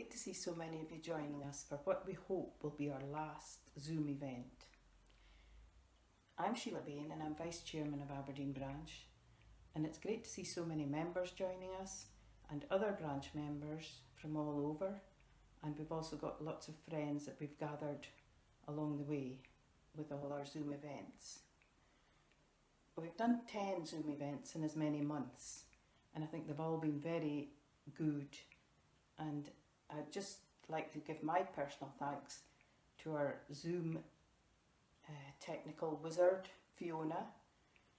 great to see so many of you joining us for what we hope will be our last Zoom event. I'm Sheila Bain and I'm Vice Chairman of Aberdeen Branch, and it's great to see so many members joining us and other branch members from all over, and we've also got lots of friends that we've gathered along the way with all our Zoom events. We've done 10 Zoom events in as many months, and I think they've all been very good, and I'd just like to give my personal thanks to our Zoom technical wizard, Fiona,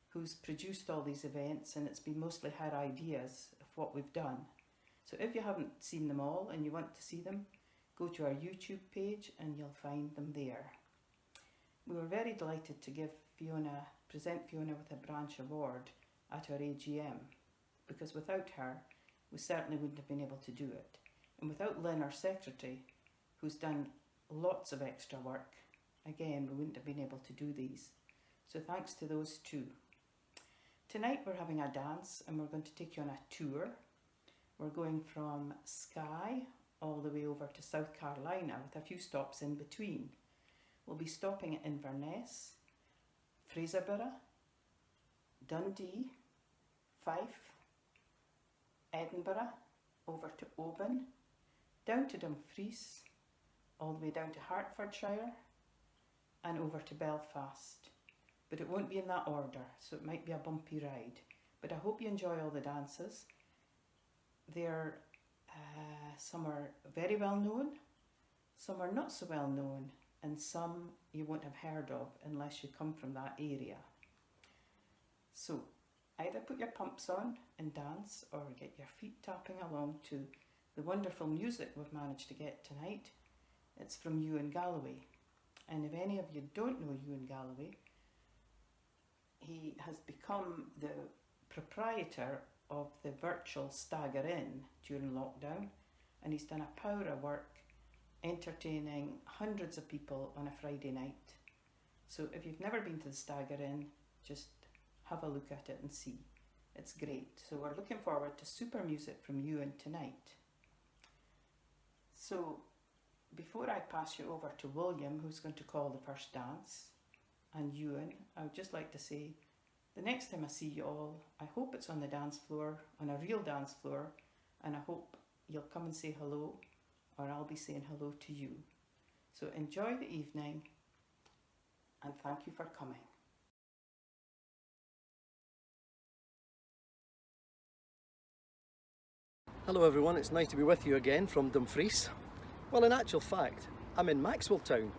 who's produced all these events, and it's been mostly her ideas of what we've done. So if you haven't seen them all and you want to see them, go to our YouTube page and you'll find them there. We were very delighted to present Fiona with a branch award at our AGM, because without her we certainly wouldn't have been able to do it. And without Lynn, our secretary, who's done lots of extra work, again, we wouldn't have been able to do these. So thanks to those two. Tonight we're having a dance and we're going to take you on a tour. We're going from Skye all the way over to South Carolina with a few stops in between. We'll be stopping at Inverness, Fraserburgh, Dundee, Fife, Edinburgh, over to Oban, down to Dumfries, all the way down to Hertfordshire, and over to Belfast. But it won't be in that order, so it might be a bumpy ride. But I hope you enjoy all the dances. Some are very well known, some are not so well known, and some you won't have heard of unless you come from that area. So either put your pumps on and dance, or get your feet tapping along to the wonderful music we've managed to get tonight. It's from Ewan Galloway. And if any of you don't know Ewan Galloway, he has become the proprietor of the virtual Stagger Inn during lockdown, and he's done a power of work entertaining hundreds of people on a Friday night. So if you've never been to the Stagger Inn, just have a look at it and see. It's great. So we're looking forward to super music from Ewan tonight. So before I pass you over to William, who's going to call the first dance, and Ewan, I would just like to say, the next time I see you all, I hope it's on the dance floor, on a real dance floor, and I hope you'll come and say hello, or I'll be saying hello to you. So enjoy the evening, and thank you for coming. Hello everyone, it's nice to be with you again from Dumfries. Well, in actual fact, I'm in Maxwell Town.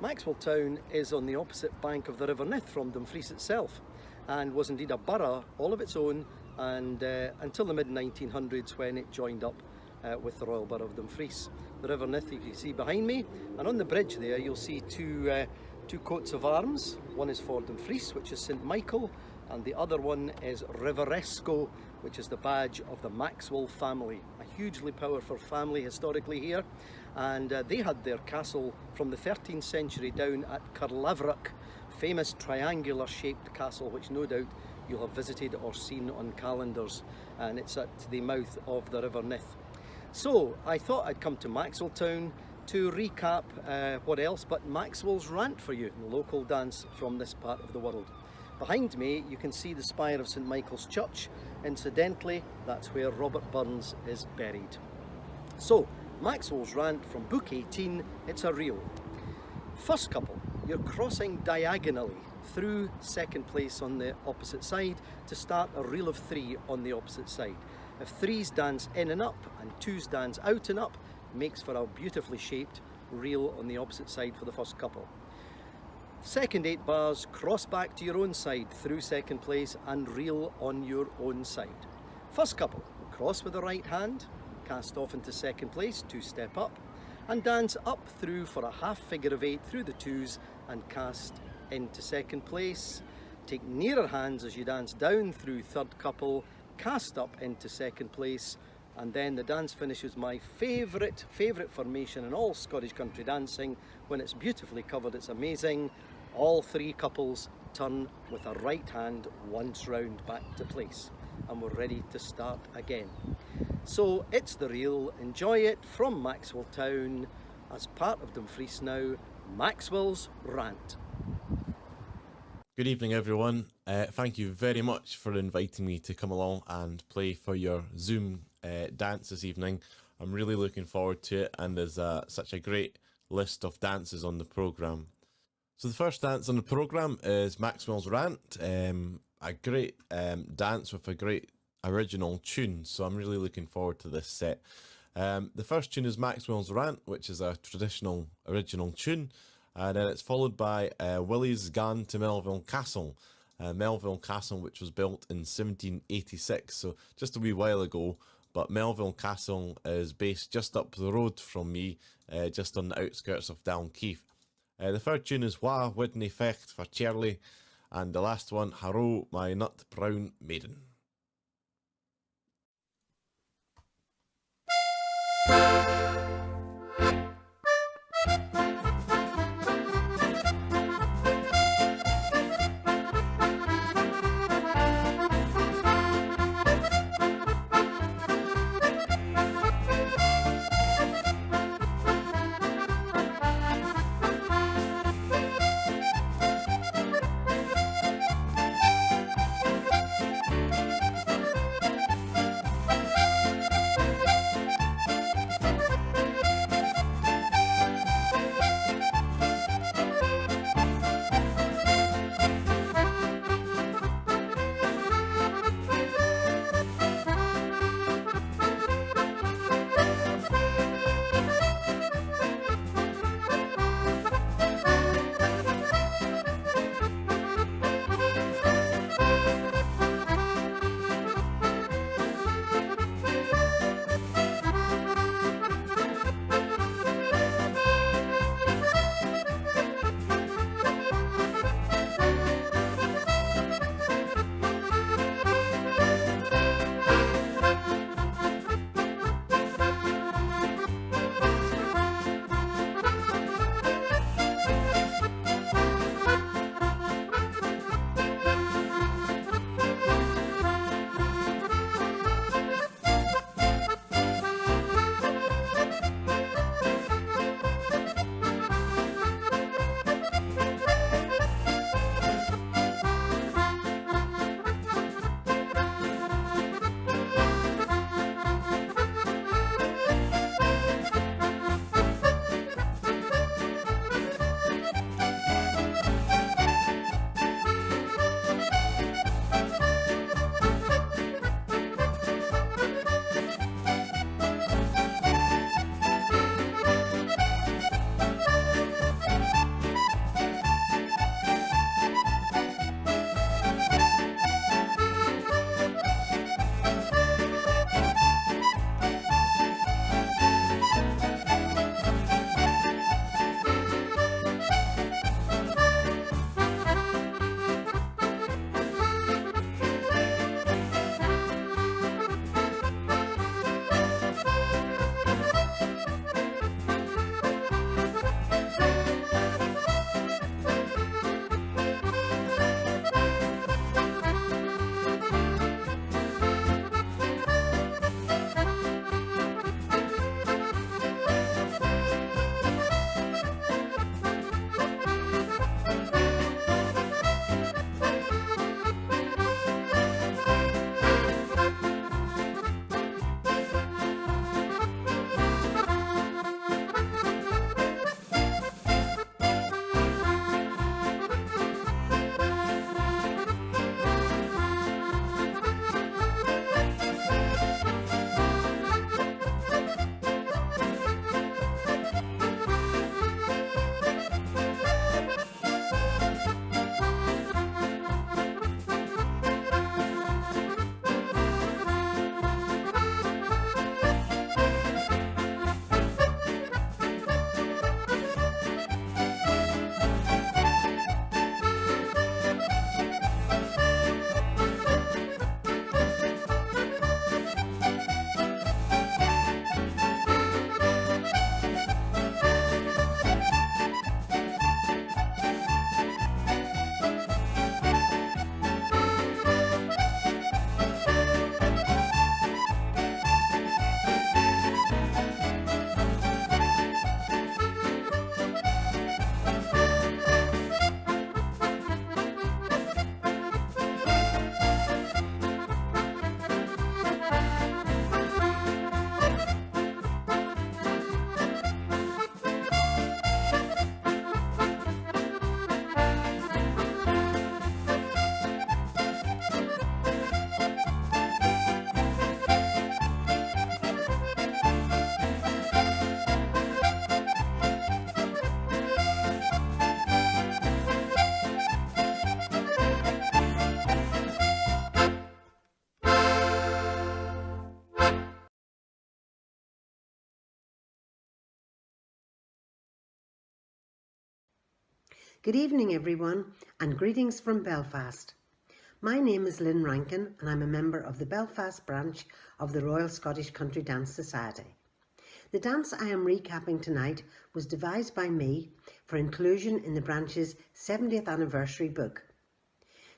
Maxwell Town is on the opposite bank of the River Nith from Dumfries itself, and was indeed a borough all of its own, and until the mid-1900s, when it joined up with the Royal Borough of Dumfries. The River Nith you can see behind me, and on the bridge there you'll see two coats of arms. One is for Dumfries, which is St Michael, and the other one is Riveresco, which is the badge of the Maxwell family, a hugely powerful family historically here, and they had their castle from the 13th century down at Carlaverick, famous triangular shaped castle which no doubt you'll have visited or seen on calendars, and it's at the mouth of the River Nith. So I thought I'd come to Maxwell Town to recap what else but Maxwell's Rant for you, the local dance from this part of the world. Behind me you can see the spire of St Michael's Church. Incidentally, that's where Robert Burns is buried. So, Maxwell's Rant from Book 18, it's a reel. First couple, you're crossing diagonally through second place on the opposite side to start a reel of 3 on the opposite side. If 3s dance in and up and 2s dance out and up, makes for a beautifully shaped reel on the opposite side for the first couple. Second 8 bars, cross back to your own side through second place and reel on your own side. First couple, cross with the right hand, cast off into second place, 2-step up, and dance up through for a half figure of 8 through the 2s and cast into second place. Take nearer hands as you dance down through third couple, cast up into second place, and then the dance finishes my favourite formation in all Scottish country dancing. When it's beautifully covered, it's amazing. All 3 couples turn with a right hand once round back to place, and we're ready to start again. So it's the real, enjoy it from Maxwell Town, as part of Dumfries now, Maxwell's Rant. Good evening, everyone. Thank you very much for inviting me to come along and play for your Zoom dance this evening. I'm really looking forward to it, and there's such a great list of dances on the programme. So the first dance on the programme is Maxwell's Rant, a great dance with a great original tune, so I'm really looking forward to this set. The first tune is Maxwell's Rant, which is a traditional original tune, and then it's followed by Willie's Gone to Melville Castle. Melville Castle, which was built in 1786, so just a wee while ago, but Melville Castle is based just up the road from me, just on the outskirts of Dalkeith. The third tune is Wha Widney Fecht for Charlie, and the last one, Harrow, My Nut Brown Maiden. Good evening everyone, and greetings from Belfast. My name is Lynn Rankin and I'm a member of the Belfast branch of the Royal Scottish Country Dance Society. The dance I am recapping tonight was devised by me for inclusion in the branch's 70th anniversary book.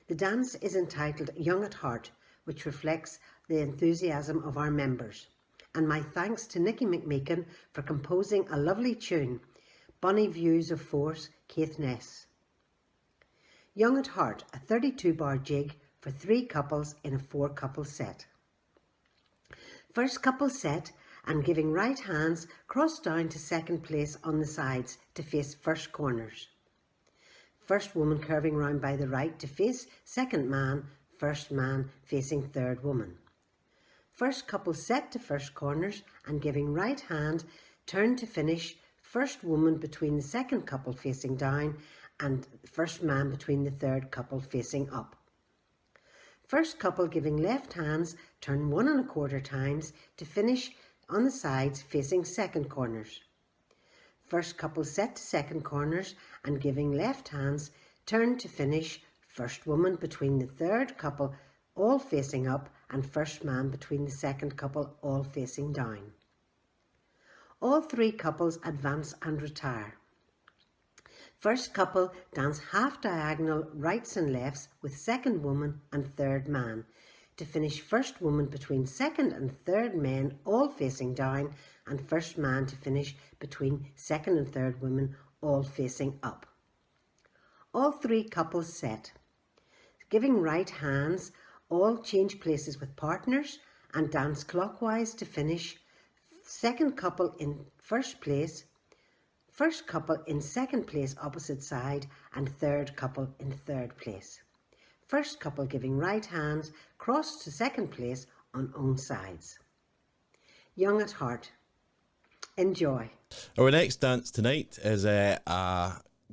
The dance is entitled Young at Heart, which reflects the enthusiasm of our members. And my thanks to Nicky McMeekin for composing a lovely tune, Bonnie Views of Force, Caithness. Young at Heart, a 32-bar jig for 3 couples in a 4-couple set. First couple set and giving right hands cross down to second place on the sides to face first corners. First woman curving round by the right to face second man, first man facing third woman. First couple set to first corners and giving right hand turn to finish first woman between the second couple facing down and first man between the third couple facing up. First couple giving left hands turn 1 1/4 times to finish on the sides facing second corners. First couple set to second corners and giving left hands turn to finish first woman between the third couple all facing up and first man between the second couple all facing down. All 3 couples advance and retire. First couple dance half diagonal rights and lefts with second woman and third man to finish first woman between second and third men all facing down and first man to finish between second and third women all facing up. All 3 couples set. Giving right hands, all change places with partners and dance clockwise to finish second couple in first place, first couple in second place opposite side and third couple in third place. First couple giving right hands cross to second place on own sides. Young at Heart. Enjoy. Our next dance tonight is a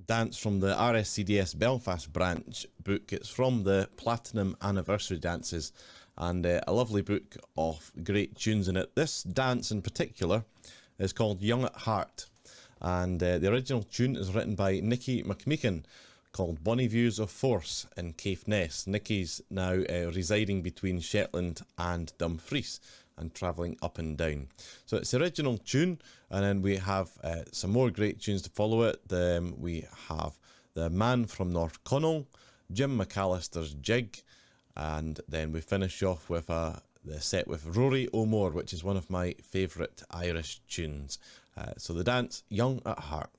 dance from the RSCDS Belfast branch book. It's from the Platinum Anniversary Dances and a lovely book of great tunes in it. This dance in particular is called Young at Heart, and the original tune is written by Nicky McMeekin, called Bonnie Views of Force in Caithness. Nicky's now residing between Shetland and Dumfries and travelling up and down. So it's the original tune, and then we have some more great tunes to follow it. We have The Man from North Connell, Jim McAllister's Jig, and then we finish off with the set with Rory O'More, which is one of my favourite Irish tunes. So the dance, Young at Heart.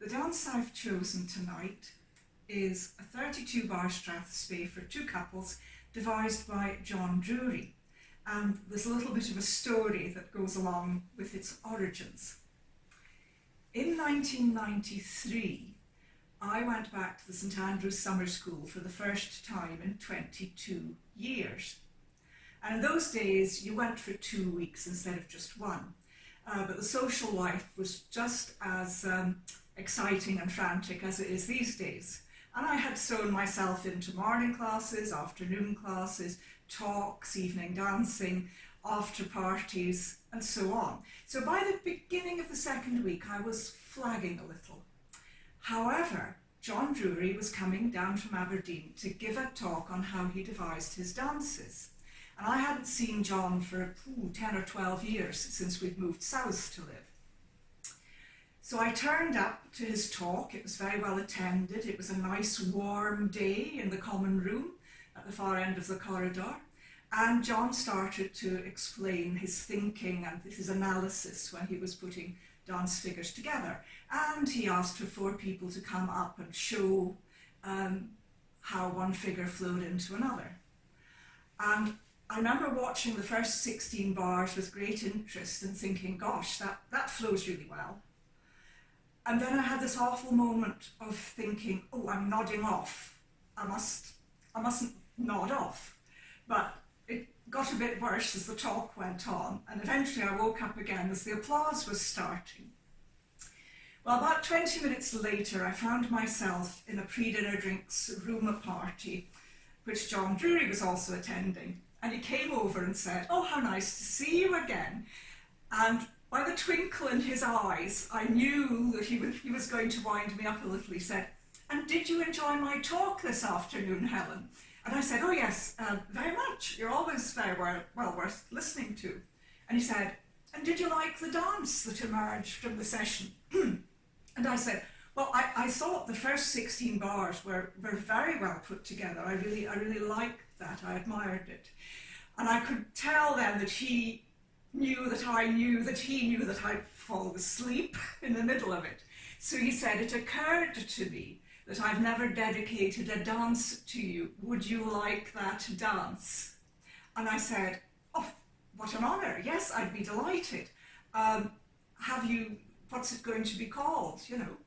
The dance I've chosen tonight is a 32-bar strathspey for two couples devised by John Drury. And there's a little bit of a story that goes along with its origins. In 1993, I went back to the St Andrews Summer School for the first time in 22 years. And in those days, you went for 2 weeks instead of just one. But the social life was just as exciting and frantic as it is these days. And I had sewn myself into morning classes, afternoon classes, talks, evening dancing, after parties, and so on. So by the beginning of the second week, I was flagging a little. However, John Drury was coming down from Aberdeen to give a talk on how he devised his dances. And I hadn't seen John for 10 or 12 years since we'd moved south to live. So I turned up to his talk. It was very well attended. It was a nice warm day in the common room at the far end of the corridor. And John started to explain his thinking and his analysis when he was putting dance figures together. And he asked for 4 people to come up and show how one figure flowed into another. And I remember watching the first 16 bars with great interest and thinking, gosh, that flows really well. And then I had this awful moment of thinking, oh, I'm nodding off. I mustn't nod off. But it got a bit worse as the talk went on, and eventually I woke up again as the applause was starting. Well, about 20 minutes later, I found myself in a pre-dinner drinks room party, which John Drury was also attending. And he came over and said, oh, how nice to see you again. And by the twinkle in his eyes, I knew that he was going to wind me up a little. He said, and did you enjoy my talk this afternoon, Helen? And I said, oh yes, very much. You're always very well worth listening to. And he said, and did you like the dance that emerged from the session? And I said, well, I thought the first 16 bars were very well put together. I really liked that. I admired it. And I could tell then that he knew that I knew that he knew that I'd fall asleep in the middle of it. So he said, it occurred to me that I've never dedicated a dance to you. Would you like that dance? And I said, oh, what an honour. Yes, I'd be delighted. What's it going to be called, you know?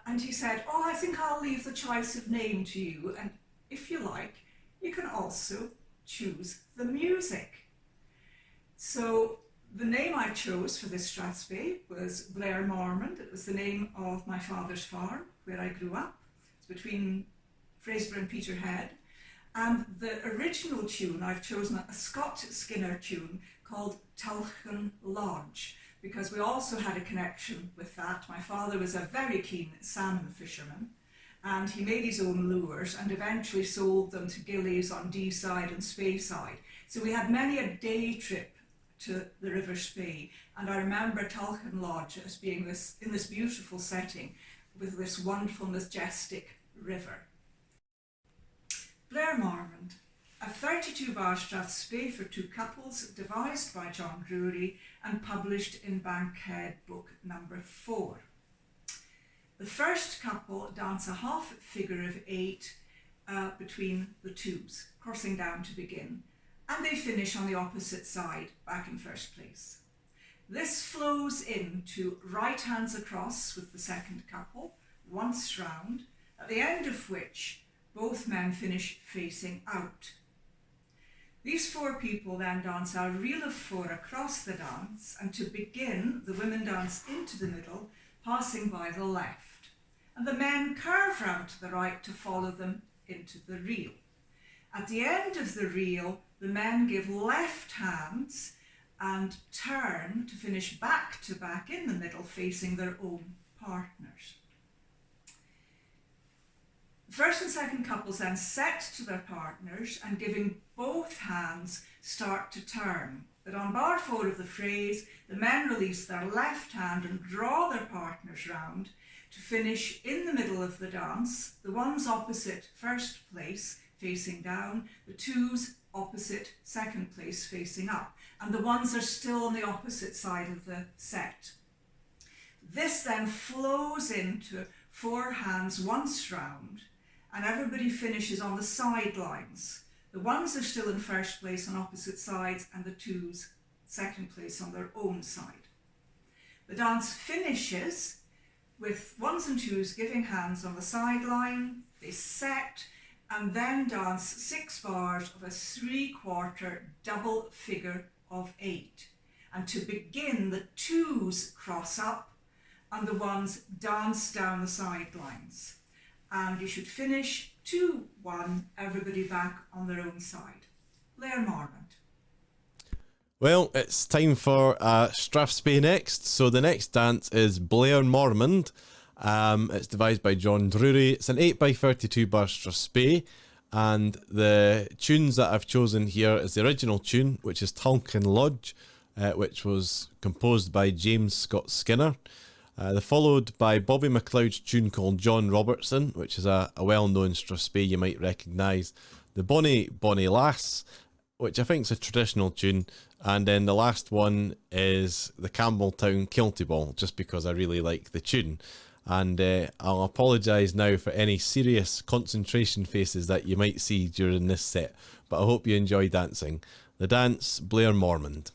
And he said, oh, I think I'll leave the choice of name to you. And if you like, you can also choose the music. So the name I chose for this strathspey was Blair Mormond. It was the name of my father's farm where I grew up. It's between Fraserburgh and Peterhead. And the original tune, I've chosen a Scott Skinner tune called Tulchan Lodge, because we also had a connection with that. My father was a very keen salmon fisherman, and he made his own lures and eventually sold them to gillies on Deeside and Speyside. So we had many a day trip to the River Spey, and I remember Tulchan Lodge as being in this beautiful setting with this wonderful, majestic river. Blair Mormond, a 32-bar strathspey for two couples, devised by John Drury and published in Bankhead book number 4. The first couple dance a half figure of 8 between the twos, crossing down to begin, and they finish on the opposite side, back in first place. This flows into right hands across with the second couple, once round, at the end of which both men finish facing out. These 4 people then dance a reel of 4 across the dance, and to begin, the women dance into the middle, passing by the left, and the men curve round to the right to follow them into the reel. At the end of the reel, the men give left hands and turn to finish back to back in the middle, facing their own partners. First and second couples then set to their partners and giving both hands start to turn. But on bar 4 of the phrase, the men release their left hand and draw their partners round to finish in the middle of the dance, the ones opposite first place facing down, the twos opposite second place facing up, and the ones are still on the opposite side of the set. This then flows into 4 hands once round, and everybody finishes on the sidelines. The ones are still in first place on opposite sides, and the twos second place on their own side. The dance finishes with ones and twos giving hands on the sideline. They set and then dance 6 bars of a 3/4 double figure of 8. And to begin, the twos cross up and the ones dance down the sidelines. And you should finish 2-1, everybody back on their own side. Blair Marmont. Well, it's time for Strathspey next. So the next dance is Blair Mormond. It's devised by John Drury. It's an 8x32 bar Strathspey. And the tunes that I've chosen here is the original tune, which is Talcon Lodge, which was composed by James Scott Skinner. They're followed by Bobby MacLeod's tune called John Robertson, which is a well-known Strathspey you might recognise. The Bonnie Bonnie Lass, which I think is a traditional tune. And then the last one is the Campbelltown Kilty Ball, just because I really like the tune. And I'll apologise now for any serious concentration faces that you might see during this set, but I hope you enjoy dancing. The dance, Blair Mormond.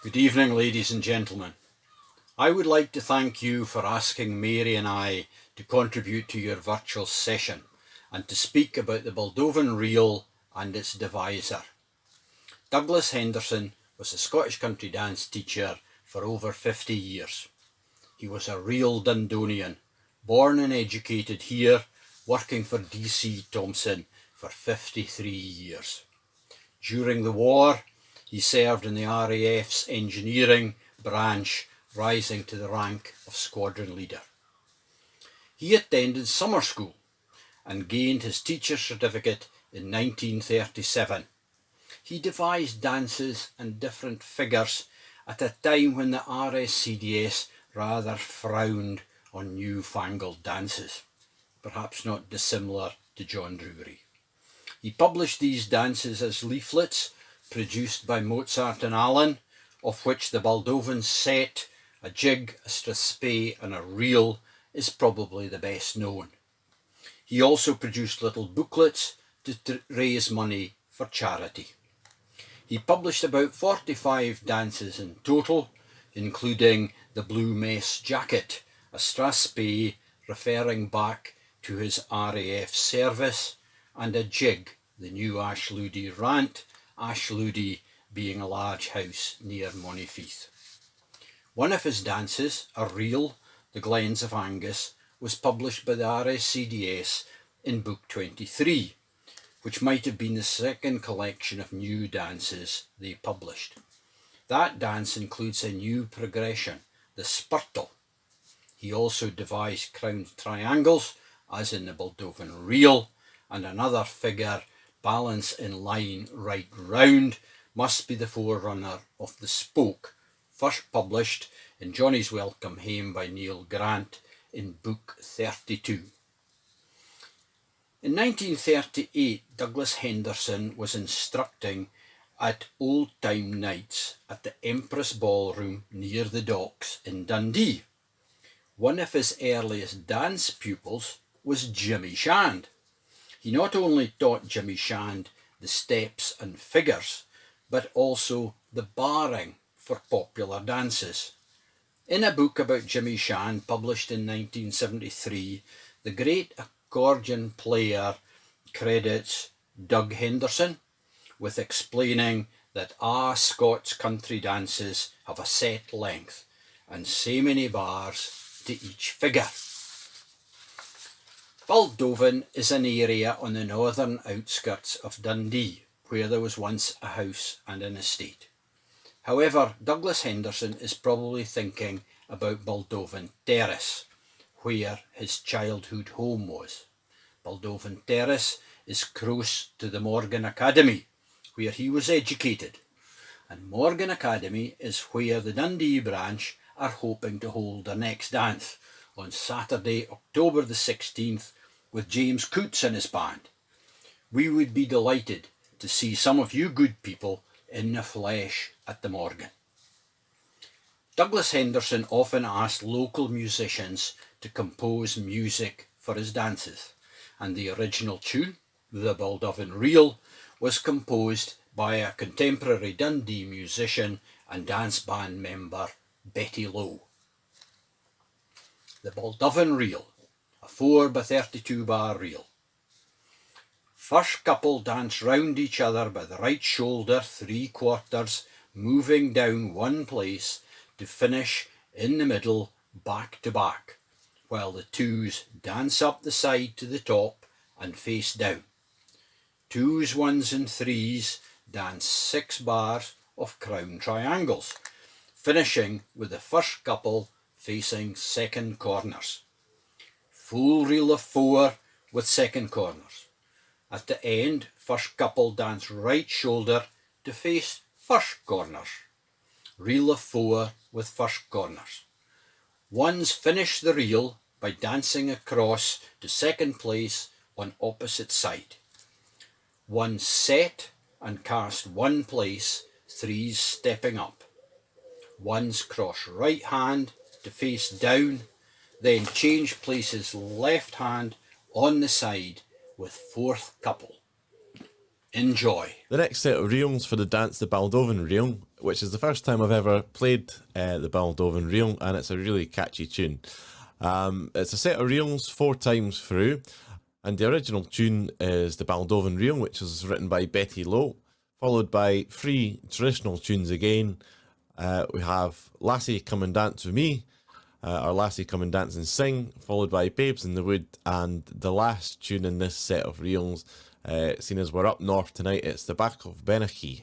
Good evening, ladies and gentlemen. I would like to thank you for asking Mary and I to contribute to your virtual session and to speak about the Baldovan reel and its deviser. Douglas Henderson was a Scottish country dance teacher for over 50 years. He was a real Dundonian, born and educated here, working for D.C. Thomson for 53 years. During the war, he served in the RAF's engineering branch, rising to the rank of squadron leader. He attended summer school and gained his teacher's certificate in 1937. He devised dances and different figures at a time when the RSCDS rather frowned on newfangled dances, perhaps not dissimilar to John Drury. He published these dances as leaflets produced by Mozart and Allen, of which the Baldovan set, a jig, a strathspey and a reel is probably the best known. He also produced little booklets to raise money for charity. He published about 45 dances in total, including the Blue Mess Jacket, a strathspey referring back to his RAF service, and a jig, the New Ashloody Rant, Ashloody being a large house near Monifieth. One of his dances, a reel, The Glens of Angus, was published by the RSCDS in Book 23, which might have been the second collection of new dances they published. That dance includes a new progression, the Spurtle. He also devised crowned triangles, as in the Baldovan reel, and another figure, balance in line right round, must be the forerunner of the spoke, first published in Johnny's Welcome Hame by Neil Grant in Book 32. In 1938, Douglas Henderson was instructing at Old Time Nights at the Empress Ballroom near the docks in Dundee. One of his earliest dance pupils was Jimmy Shand. He not only taught Jimmy Shand the steps and figures, but also the barring for popular dances. In a book about Jimmy Shand published in 1973, the great accordion player credits Doug Henderson with explaining that Scots country dances have a set length and so many bars to each figure. Baldovan is an area on the northern outskirts of Dundee, where there was once a house and an estate. However, Douglas Henderson is probably thinking about Baldovan Terrace, where his childhood home was. Baldovan Terrace is close to the Morgan Academy, where he was educated, and Morgan Academy is where the Dundee branch are hoping to hold their next dance on Saturday, October the 16th, with James Coots and his band. We would be delighted to see some of you good people in the flesh at the Morgan. Douglas Henderson often asked local musicians to compose music for his dances, and the original tune, the Baldovan Reel, was composed by a contemporary Dundee musician and dance band member, Betty Lowe. The Baldovan Reel, a 4x32 bar reel. First couple dance round each other by the right shoulder 3/4, moving down one place to finish in the middle back to back, while the twos dance up the side to the top and face down. Twos, ones and threes dance 6 bars of crown triangles, finishing with the first couple facing second corners. Full reel of 4 with second corners. At the end, first couple dance right shoulder to face first corners. Reel of 4 with first corners. Ones finish the reel by dancing across to second place on opposite side. Ones set and cast one place, threes stepping up. Ones cross right hand to face down, then change places left hand on the side with fourth couple. Enjoy. The next set of reels for the dance, the Baldovan reel, which is the first time I've ever played the Baldovan reel, and it's a really catchy tune. It's a set of reels 4 times through, and the original tune is the Baldovan reel, which is written by Betty Lowe, followed by 3 traditional tunes again. We have Lassie Come and Dance With Me, or Lassie Come and Dance and Sing, followed by Babes in the Wood, and the last tune in this set of reels, seeing as we're up north tonight, it's the Back of Benachie.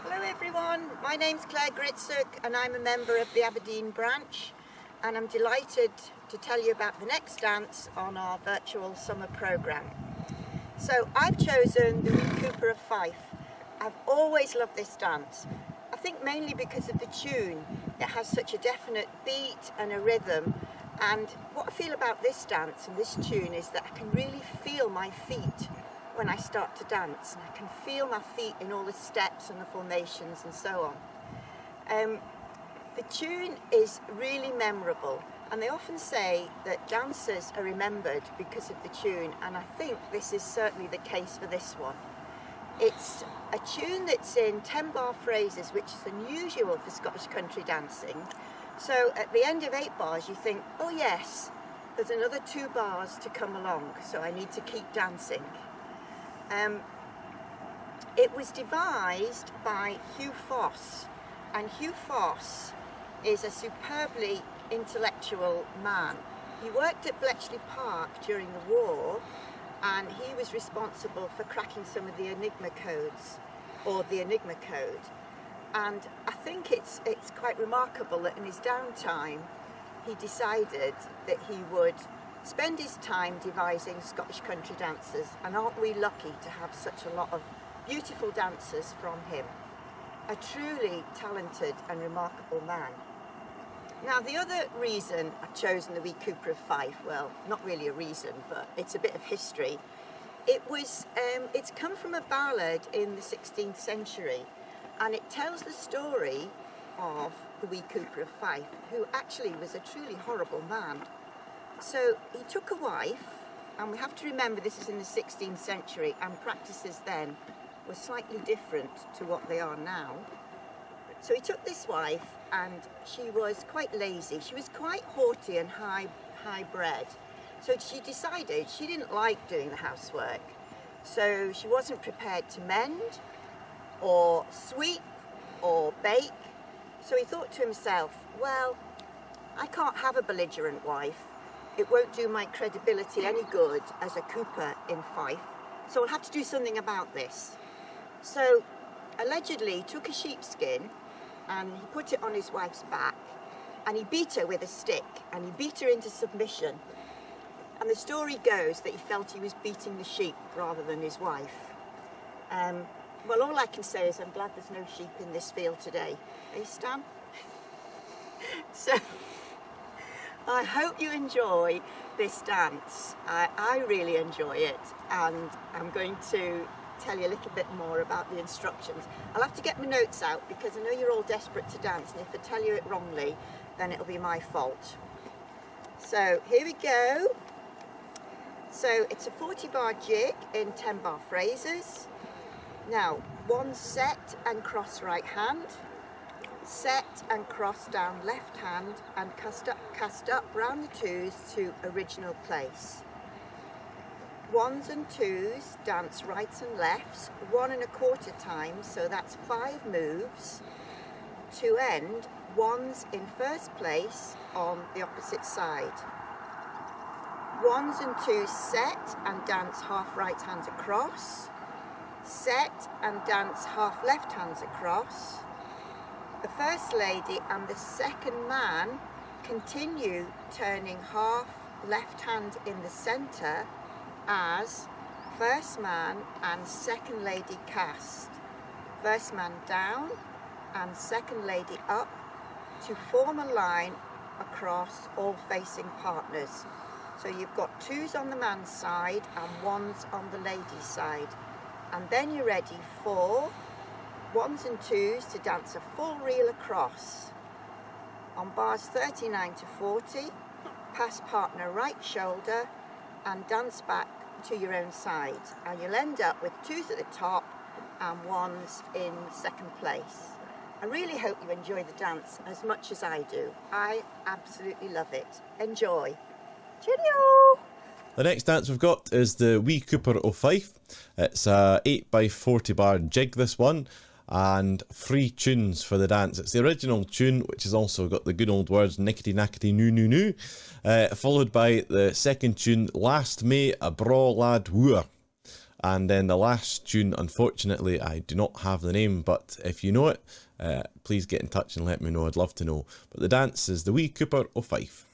Hello everyone, my name's Claire Gritsuk and I'm a member of the Aberdeen branch, and I'm delighted to tell you about the next dance on our virtual summer programme. So I've chosen the Wee Cooper of Fife. I've always loved this dance. I think mainly because of the tune. It has such a definite beat and a rhythm, and what I feel about this dance and this tune is that I can really feel my feet when I start to dance, and I can feel my feet in all the steps and the formations and so on. The tune is really memorable, and they often say that dancers are remembered because of the tune, and I think this is certainly the case for this one. It's a tune that's in 10-bar phrases, which is unusual for Scottish country dancing. So at the end of 8 bars you think, oh yes, there's another 2 bars to come along, so I need to keep dancing. It was devised by Hugh Foss, and Hugh Foss is a superbly intellectual man. He worked at Bletchley Park during the war, and he was responsible for cracking some of the Enigma codes, or the Enigma code. And I think it's quite remarkable that in his downtime he decided that he would spend his time devising Scottish country dances, and aren't we lucky to have such a lot of beautiful dancers from him. A truly talented and remarkable man. Now the other reason I've chosen the Wee Cooper of Fife, well, not really a reason, but it's a bit of history. It's come from a ballad in the 16th century, and it tells the story of the wee Cooper of Fife, who actually was a truly horrible man. So he took a wife, and we have to remember this is in the 16th century, and practices then were slightly different to what they are now. So he took this wife, and she was quite lazy. She was quite haughty and high-bred. So she decided she didn't like doing the housework. So she wasn't prepared to mend, or sweep, or bake. So he thought to himself, well, I can't have a belligerent wife. It won't do my credibility any good as a Cooper in Fife. So I'll have to do something about this. So allegedly he took a sheepskin and he put it on his wife's back, and he beat her with a stick, and he beat her into submission. And the story goes that he felt he was beating the sheep rather than his wife. Well, all I can say is I'm glad there's no sheep in this field today. Eh, Stan? So, I hope you enjoy this dance. I really enjoy it, and I'm going to tell you a little bit more about the instructions. I'll have to get my notes out because I know you're all desperate to dance, and if I tell you it wrongly, then it'll be my fault. So, here we go. So it's a 40-bar jig in 10-bar phrases. Now, 1 set and cross right hand, set and cross down left hand, and cast up round the 2s to original place. 1s and 2s dance rights and lefts, 1 1/4 times, so that's 5 moves. To end, 1s in first place on the opposite side. 1s and 2s set and dance half right hands across, set and dance half left hands across. The first lady and the second man continue turning half left hand in the centre as first man and second lady cast, first man down and second lady up to form a line across all facing partners. So you've got 2s on the man's side and 1s on the lady's side. And then you're ready for 1s and 2s to dance a full reel across. On bars 39 to 40, pass partner right shoulder and dance back to your own side. And you'll end up with 2s at the top and 1s in second place. I really hope you enjoy the dance as much as I do. I absolutely love it. Enjoy. Cheerio! The next dance we've got is the Wee Cooper o' Fife. It's a 8x40 bar jig, this one, and 3 tunes for the dance. It's the original tune, which has also got the good old words nickety nackety noo noo noo, followed by the second tune, Last May a Braw Lad Wooer. And then the last tune, unfortunately, I do not have the name, but if you know it, please get in touch and let me know. I'd love to know. But the dance is the Wee Cooper o' Fife.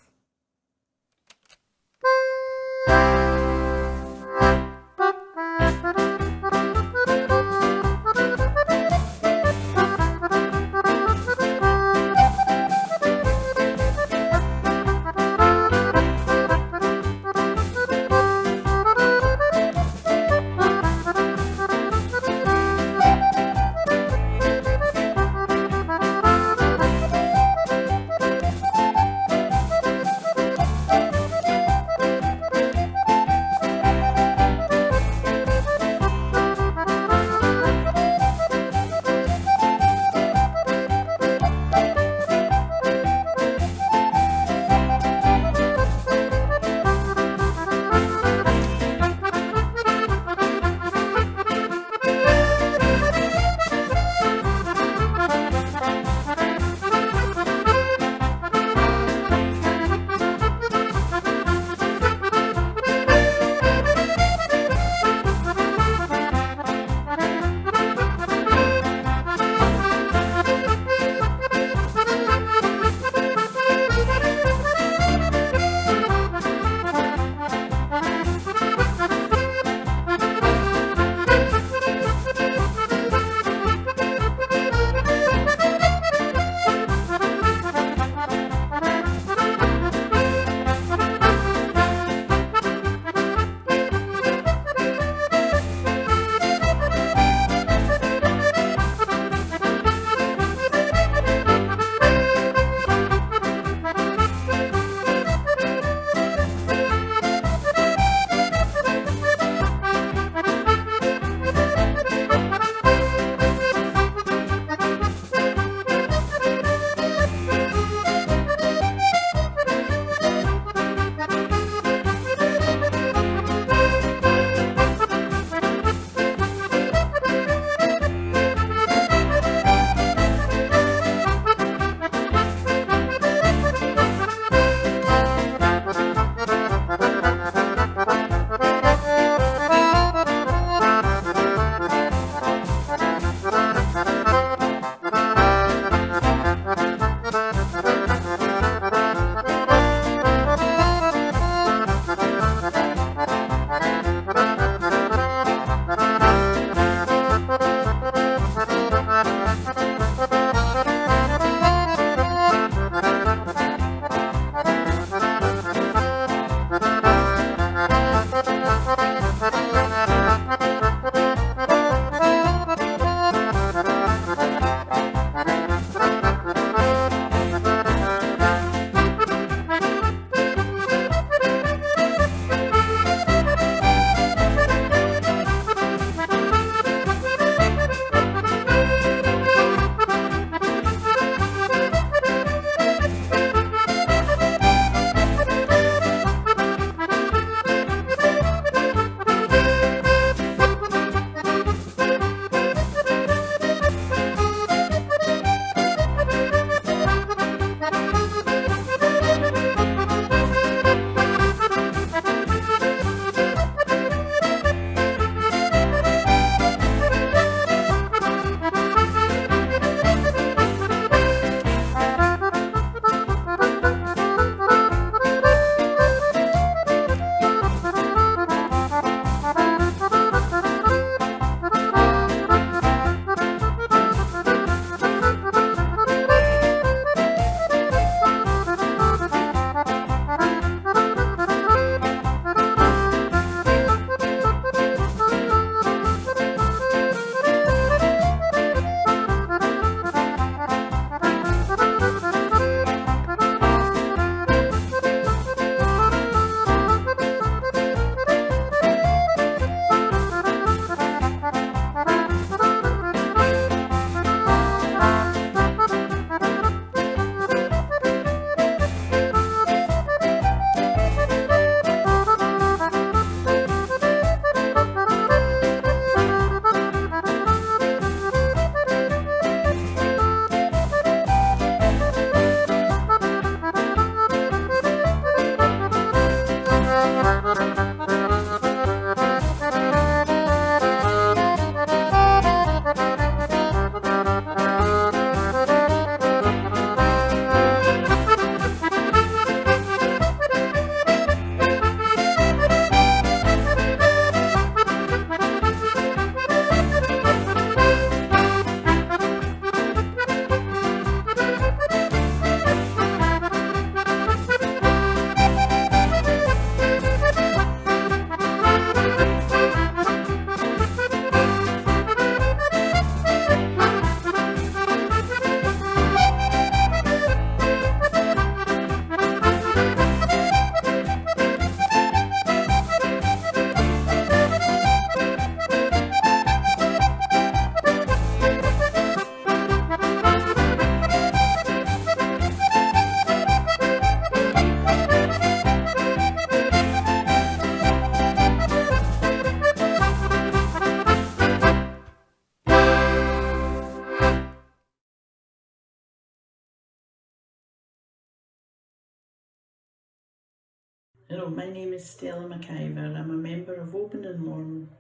Hello, my name is Stella McIver. I'm a member of Open and Lorne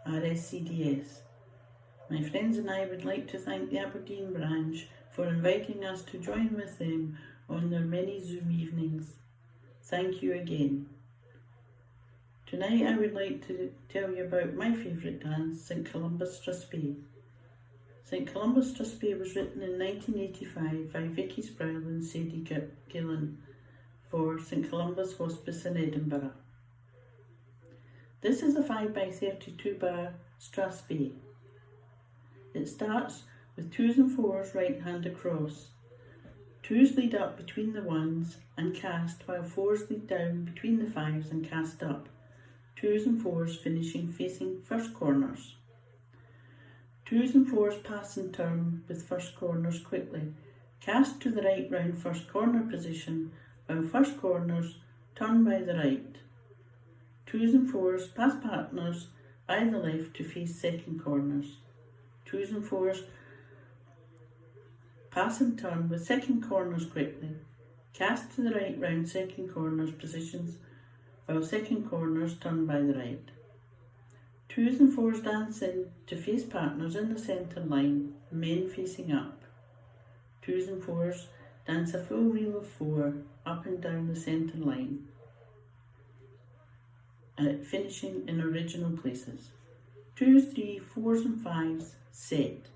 RSCDS. My friends and I would like to thank the Aberdeen branch for inviting us to join with them on their many Zoom evenings. Thank you again. Tonight I would like to tell you about my favourite dance, St Columba's Strathspey. St Columba's Strathspey was written in 1985 by Vicky Sproul and Sadie Gillan for St Columba's Hospice in Edinburgh. This is a 5x32 bar Strathspey. It starts with 2s and 4s right hand across. 2s lead up between the 1s and cast, while 4s lead down between the 5s and cast up. 2s and 4s finishing facing first corners. 2s and 4s pass and turn with first corners quickly. Cast to the right round first corner position, while first corners turn by the right. 2s and 4s pass partners by the left to face second corners. 2s and 4s pass and turn with second corners quickly. Cast to the right round second corners positions, while second corners turn by the right. 2s and 4s dance in to face partners in the centre line, men facing up. 2s and 4s dance a full reel of 4 up and down the centre line, finishing in original places. 2s, 3, 4s and 5s set.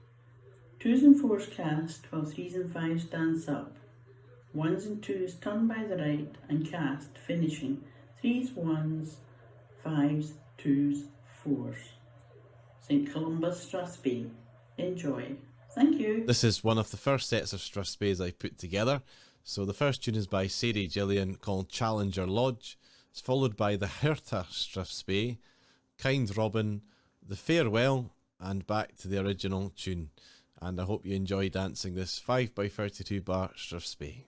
2s and 4s cast while 3s and 5s dance up. 1s and 2s turn by the right and cast, finishing 3s, 1s, 5s, 2s, 4s. St Columba's Strathspey. Enjoy. Thank you. This is one of the first sets of Strathspeys I put together. So the first tune is by Sadie Gillian called Challenger Lodge. It's followed by the Herta Strathspey, Kind Robin, the Farewell, and back to the original tune. And I hope you enjoy dancing this 5x32 bar Strathspey.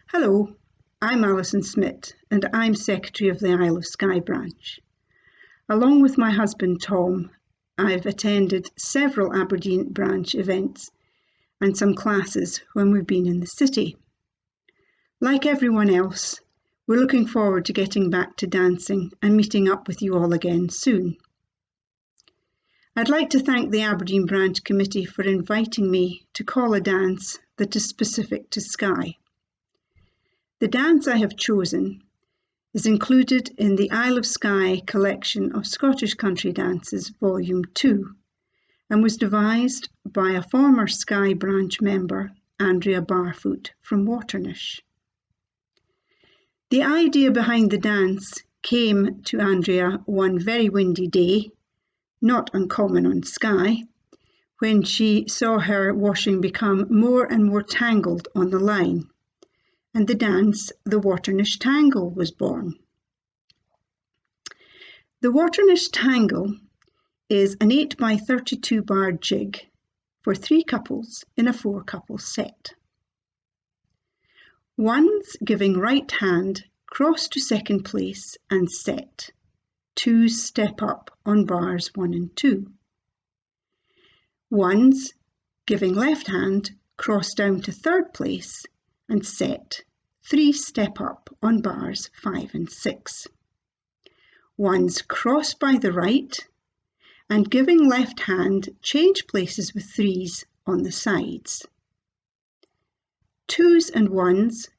Hello, I'm Alison Smith and I'm Secretary of the Isle of Skye branch. Along with my husband Tom, I've attended several Aberdeen branch events and some classes when we've been in the city. Like everyone else, we're looking forward to getting back to dancing and meeting up with you all again soon. I'd like to thank the Aberdeen Branch Committee for inviting me to call a dance that is specific to Skye. The dance I have chosen is included in the Isle of Skye collection of Scottish Country Dances Volume 2 and was devised by a former Skye branch member, Andrea Barfoot from Waternish. The idea behind the dance came to Andrea one very windy day, not uncommon on Skye, when she saw her washing become more and more tangled on the line, and the dance, the Waternish Tangle, was born. The Waternish Tangle is an 8 by 32 bar jig for 3 couples in a 4 couple set. Ones giving right hand cross to second place and set. 2s step up on bars 1 and 2. Ones giving left hand cross down to third place and set. 3 step up on bars 5 and 6. Ones cross by the right and giving left hand change places with 3s on the sides. 2s and 1s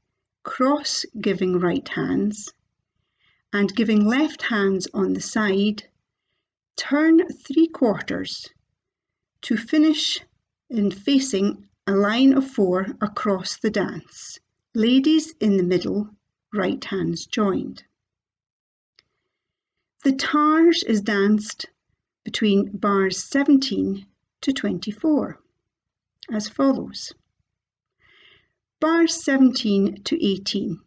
cross giving right hands and giving left hands on the side, turn 3/4 to finish in facing a line of 4 across the dance. Ladies in the middle, right hands joined. The targe is danced between bars 17 to 24 as follows. Bars 17 to 18.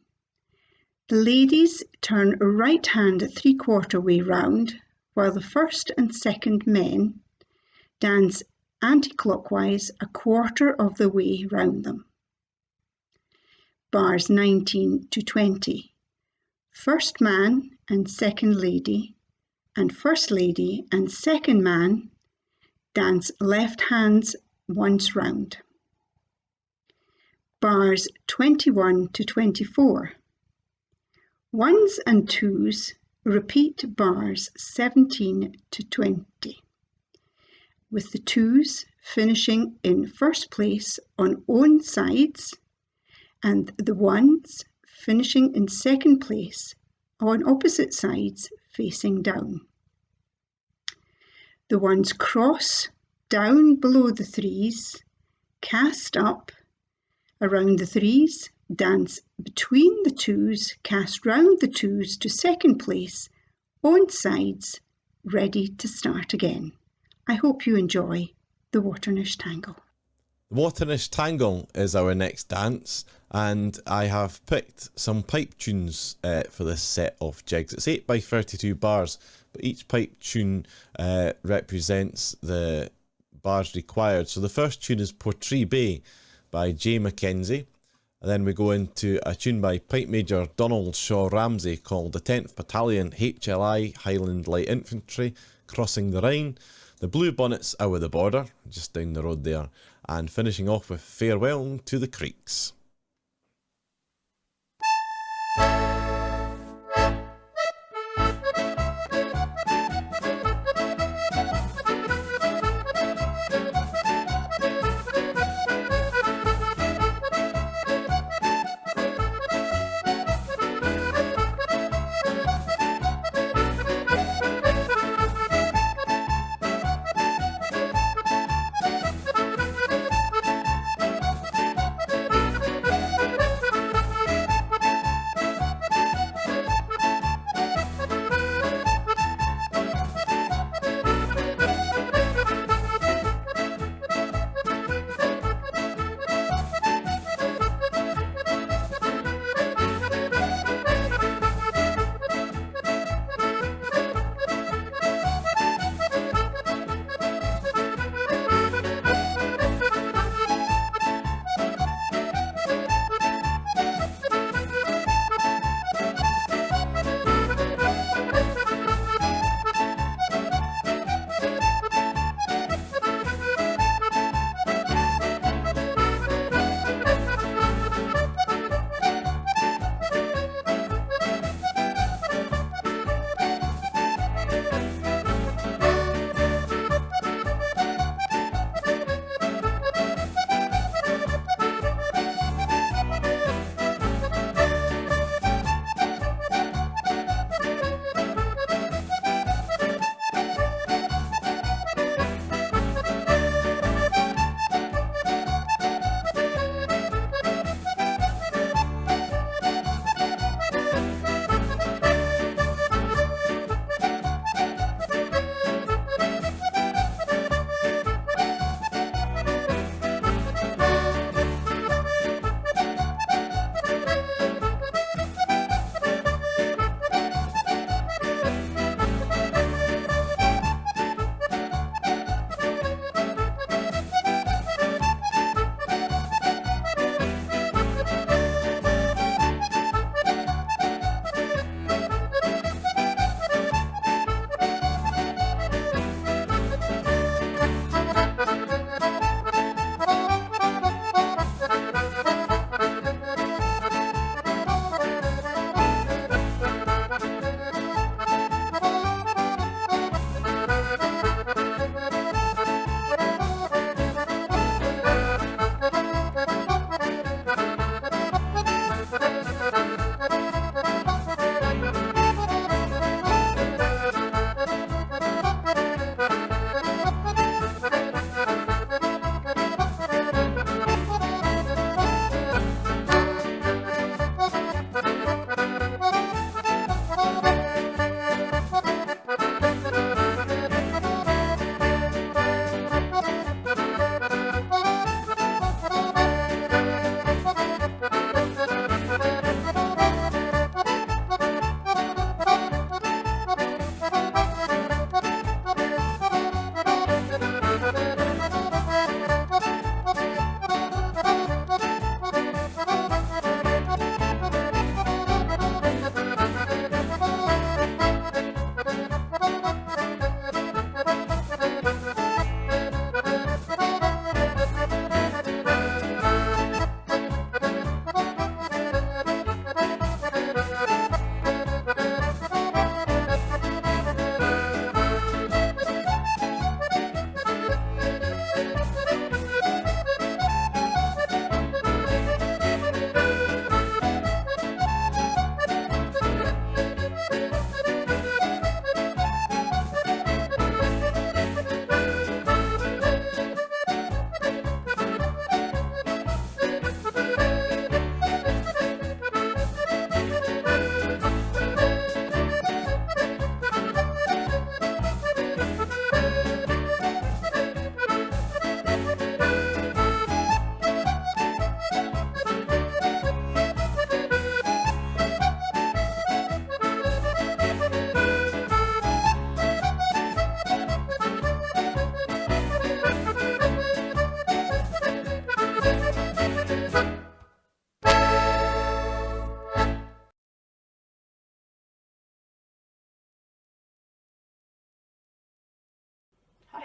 The ladies turn right hand 3/4 way round, while the first and second men dance anti-clockwise 1/4 of the way round them. Bars 19 to 20. First man and second lady, and first lady and second man dance left hands once round. Bars 21 to 24. 1s and 2s repeat bars 17 to 20, with the 2s finishing in first place on own sides and the 1s finishing in second place on opposite sides facing down. The 1s cross down below the 3s, cast up around the 3s, dance between the 2s, cast round the 2s to second place, on sides, ready to start again. I hope you enjoy the Waternish Tangle. The Waternish Tangle is our next dance, and I have picked some pipe tunes for this set of jigs. It's 8 by 32 bars, but each pipe tune represents the bars required. So the first tune is Portree Bay by Jay Mackenzie. And then we go into a tune by Pipe Major Donald Shaw Ramsey called the 10th Battalion HLI Highland Light Infantry Crossing the Rhine. The Blue Bonnets Over the Border, just down the road there. And finishing off with Farewell to the Creeks.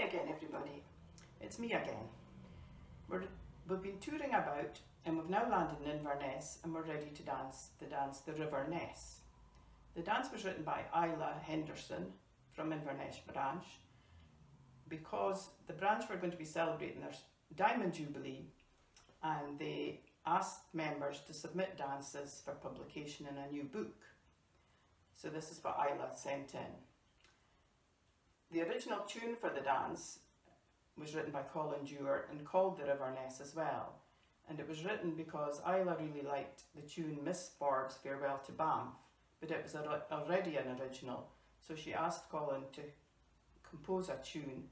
Hi again, everybody. It's me again. We've been touring about and we've now landed in Inverness and we're ready to dance the River Ness. The dance was written by Isla Henderson from Inverness branch because the branch were going to be celebrating their Diamond Jubilee and they asked members to submit dances for publication in a new book. So this is what Isla sent in. The original tune for the dance was written by Colin Dewar and called The River Ness as well. And it was written because Isla really liked the tune Miss Forbes Farewell to Banff, but it was already an original, so she asked Colin to compose a tune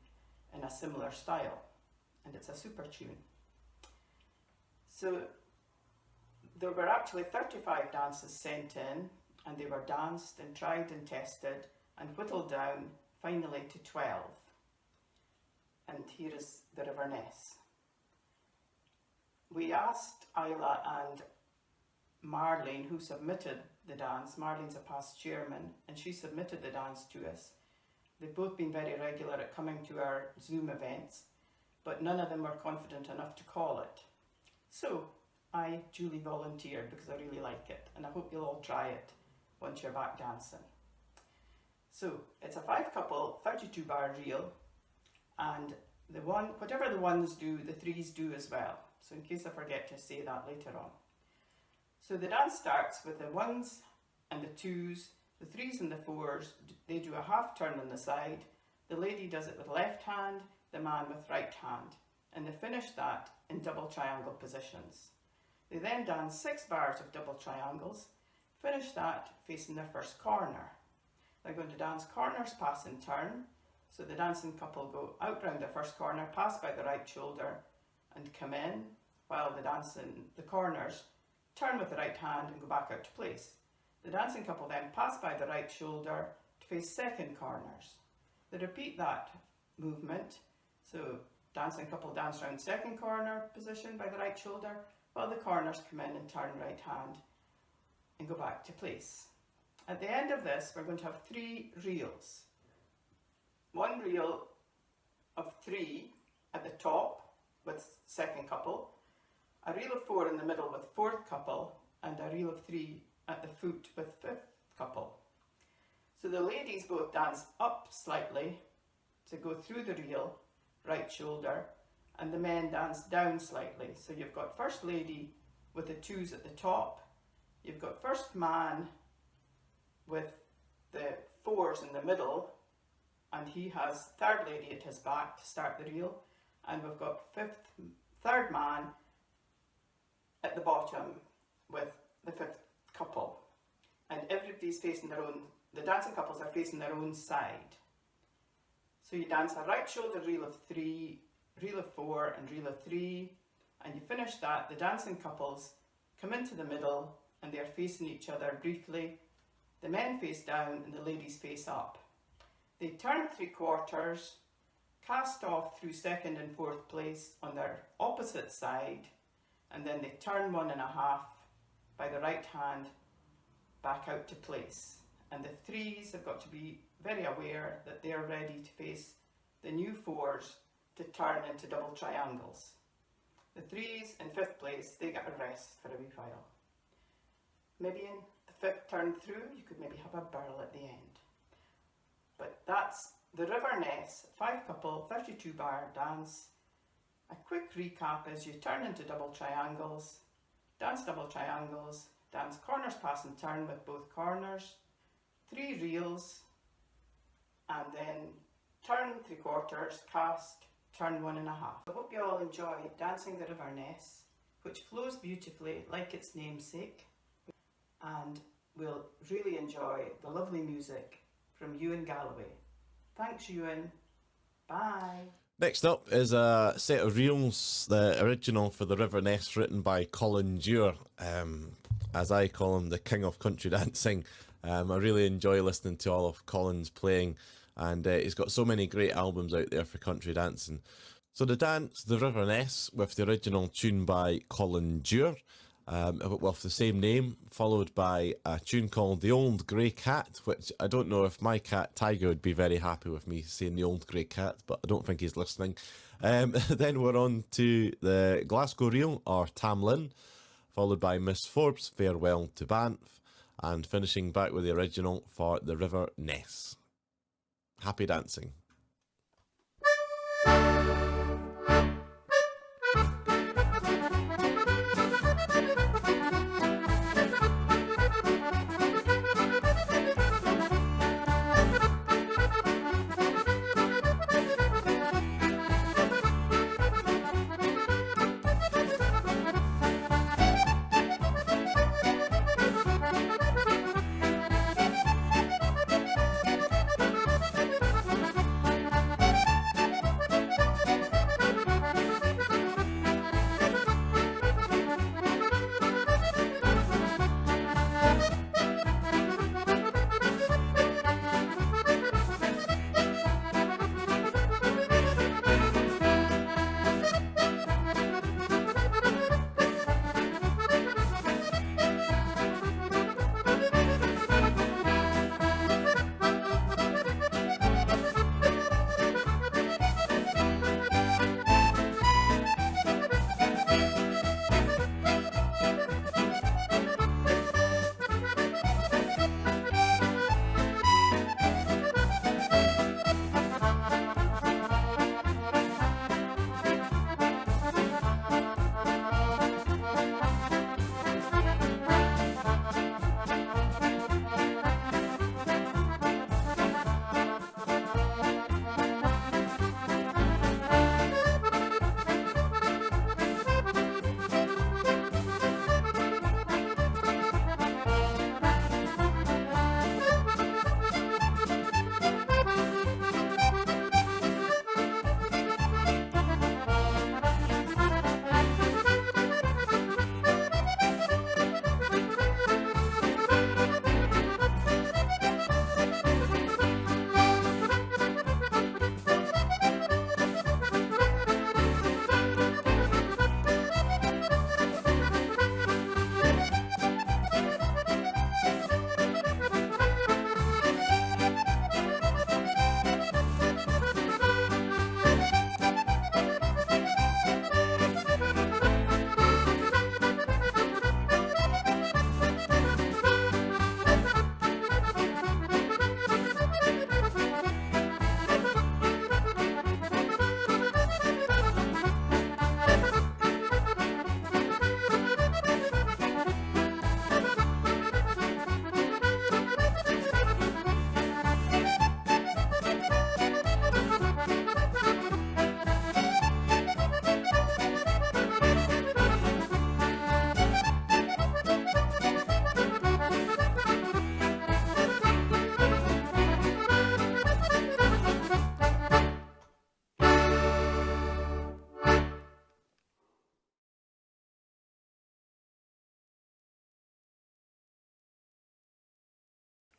in a similar style, and it's a super tune. So there were actually 35 dances sent in, and they were danced and tried and tested and whittled down finally to 12. And here is the River Ness. We asked Isla and Marlene, who submitted the dance. Marlene's a past chairman, and she submitted the dance to us. They've both been very regular at coming to our Zoom events, but none of them were confident enough to call it. So I duly volunteered because I really like it, and I hope you'll all try it once you're back dancing. So it's a 5-couple 32-bar reel, and whatever the ones do, the threes do as well. So in case I forget to say that later on. So the dance starts with the ones and the twos, the threes and the fours. They do a half turn on the side. The lady does it with left hand, the man with right hand. And they finish that in double triangle positions. They then dance 6 bars of double triangles, finish that facing their first corner. They're going to dance corners, pass and turn. So the dancing couple go out round their first corner, pass by the right shoulder and come in, while the corners turn with the right hand and go back out to place. The dancing couple then pass by the right shoulder to face second corners. They repeat that movement, so dancing couple dance round second corner position by the right shoulder, while the corners come in and turn right hand and go back to place. At the end of this, we're going to have 3 reels. 1 reel of 3 at the top with second couple, a reel of 4 in the middle with fourth couple, and a reel of 3 at the foot with fifth couple. So the ladies both dance up slightly to go through the reel, right shoulder, and the men dance down slightly. So you've got first lady with the 2s at the top, you've got first man with the 4s in the middle, and he has third lady at his back to start the reel, and we've got third man at the bottom with the 5th couple, and everybody's facing their own, the dancing couples are facing their own side. So you dance a right shoulder reel of 3, reel of 4 and reel of 3, and you finish that, the dancing couples come into the middle and they're facing each other briefly. The men face down and the ladies face up. They turn 3/4, cast off through second and fourth place on their opposite side, and then they turn 1.5 by the right hand back out to place. And the 3s have got to be very aware that they're ready to face the new 4s to turn into double triangles. The 3s in 5th place, they get a rest for a wee while. Maybe in the 5th turn through, you could maybe have a burl at the end. But that's the River Ness 5-couple 32-bar dance. A quick recap is you turn into double triangles, dance double triangles, dance corners, pass and turn with both corners, 3 reels, and then turn 3/4, cast, turn 1.5. I hope you all enjoy dancing the River Ness, which flows beautifully like its namesake, and will really enjoy the lovely music from Ewan Galloway. Thanks, Ewan. Bye. Next up is a set of reels, the original for the River Ness, written by Colin Dewar, as I call him, the king of country dancing. I really enjoy listening to all of Colin's playing, and he's got so many great albums out there for country dancing. So the dance, the River Ness, with the original tune by Colin Dewar, with the same name, followed by a tune called The Old Grey Cat, which I don't know if my cat Tiger would be very happy with me saying The Old Grey Cat, but I don't think he's listening. Then we're on to the Glasgow Reel, or Tamlin, followed by Miss Forbes' Farewell to Banff, and finishing back with the original for the River Ness. Happy dancing.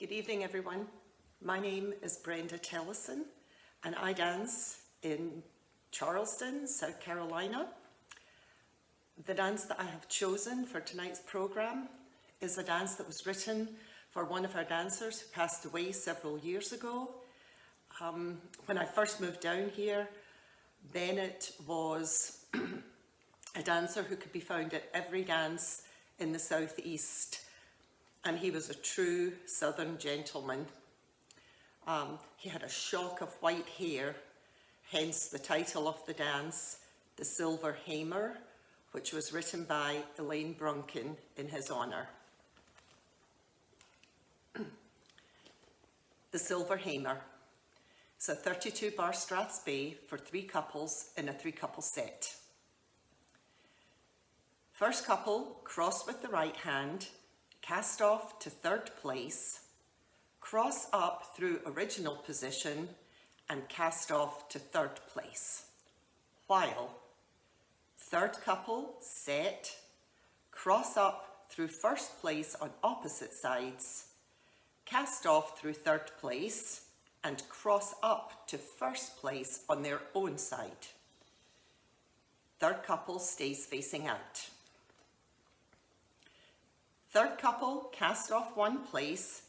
Good evening, everyone. My name is Brenda Tellison, and I dance in Charleston, South Carolina. The dance that I have chosen for tonight's programme is a dance that was written for one of our dancers who passed away several years ago. When I first moved down here, Bennett was a dancer who could be found at every dance in the southeast, and he was a true southern gentleman. He had a shock of white hair, hence the title of the dance, The Silver Hamer, which was written by Elaine Brunkin in his honour. The Silver Hamer. It's a 32 bar strathspey for 3 couples in a 3-couple set. First couple, cross with the right hand, cast off to 3rd place, cross up through original position and cast off to 3rd place. While 3rd couple, set, cross up through 1st place on opposite sides, cast off through 3rd place and cross up to 1st place on their own side. 3rd couple stays facing out. Third couple cast off one place.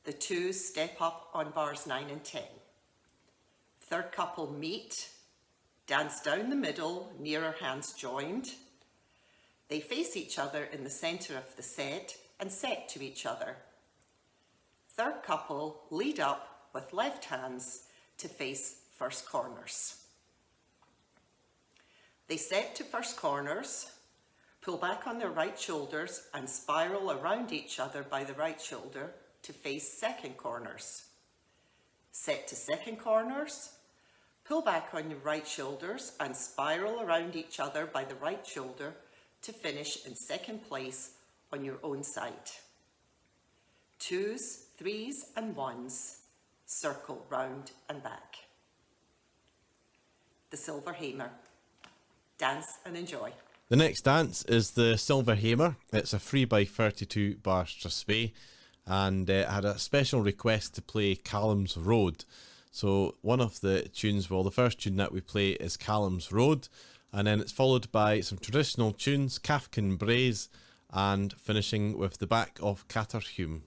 The twos step up on bars 9 and 10. Third couple meet, dance down the middle, nearer hands joined. They face each other in the centre of the set and set to each other. Third couple lead up with left hands to face first corners. They set to first corners, pull back on their right shoulders and spiral around each other by the right shoulder to face second corners. Set to second corners, pull back on your right shoulders and spiral around each other by the right shoulder to finish in second place on your own side. Twos, threes and ones circle round and back. The Silver Hamer. Dance and enjoy. The next dance is the Silver Hamer. It's a 3x32 bar strathspey, and it had a special request to play Callum's Road. So one of the tunes, well, the first tune that we play is Callum's Road, and then it's followed by some traditional tunes, Cafkin Braes, and finishing with the Back of Caterhume.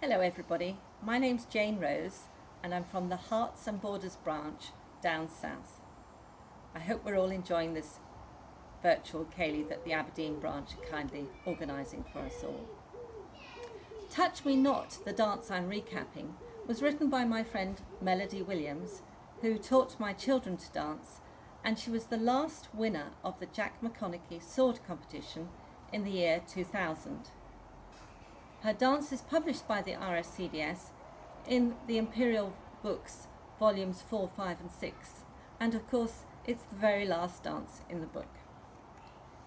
Hello everybody, my name's Jane Rose and I'm from the Hearts and Borders branch down south. I hope we're all enjoying this virtual ceilidh that the Aberdeen branch are kindly organising for us all. Touch Me Not, the dance I'm recapping, was written by my friend Melody Williams, who taught my children to dance and she was the last winner of the Jack McConaughey sword competition in the year 2000. Her dance is published by the RSCDS in the Imperial Books, volumes 4, 5 and 6, and of course it's the very last dance in the book.